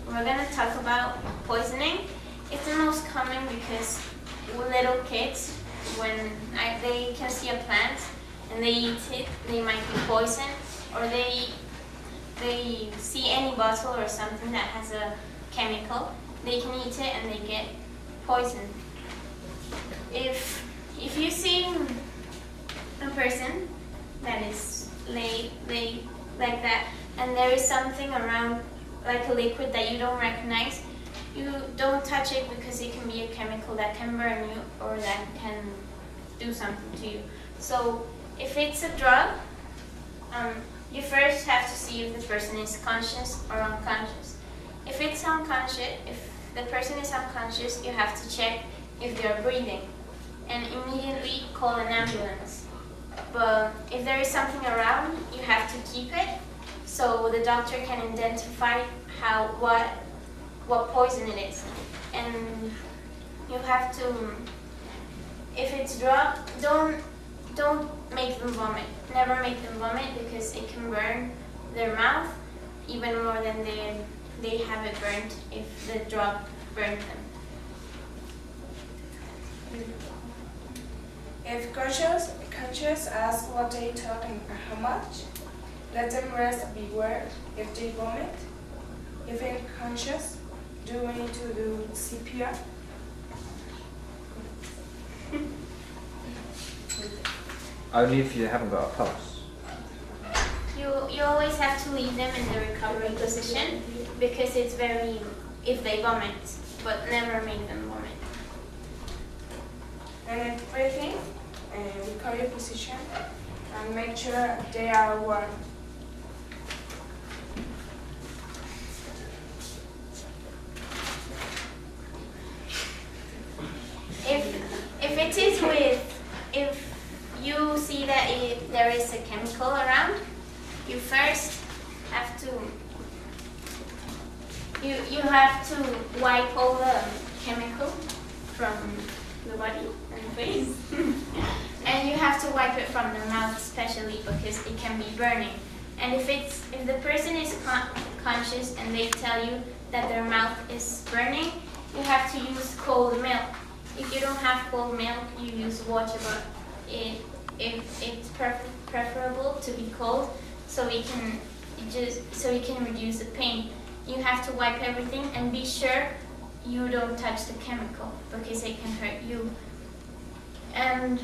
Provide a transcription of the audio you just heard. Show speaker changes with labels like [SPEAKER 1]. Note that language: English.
[SPEAKER 1] we're gonna talk about poisoning. It's the most common because little kids, when they can see a plant and they eat it, they might be poisoned, or they see any bottle or something that has a chemical, they can eat it and they get poisoned. If you see a person that is laid like that, and there is something around, like a liquid that you don't recognize, you don't touch it because it can be a chemical that can burn you or that can do something to you. So if it's a drug, you first have to see if the person is conscious or unconscious. If it's unconscious, if the person is unconscious, you have to check if they're breathing and immediately call an ambulance. But if there is something around, you have to keep it so the doctor can identify what poison it is. And you have to, if it's drug, don't make them vomit. Never make them vomit because it can burn their mouth even more than they have it burnt if the drug burned them.
[SPEAKER 2] If conscious, ask what they took and how much. Let them rest, beware if they vomit. If unconscious, do we need to do CPR?
[SPEAKER 3] Only if you haven't got a pulse.
[SPEAKER 1] You always have to leave them in the recovery position because it's very, if they vomit, but never make them vomit.
[SPEAKER 2] And if breathing, recovery position, and make sure they are warm.
[SPEAKER 1] If you see that there is a chemical around, you first have to you have to wipe all the chemical from the body and the face. And you have to wipe it from the mouth especially because it can be burning. And if the person is conscious and they tell you that their mouth is burning, you have to use cold milk. If you don't have cold milk, you use water, but it's preferable to be cold so it can reduce the pain. You have to wipe everything and be sure you don't touch the chemical because it can hurt you. And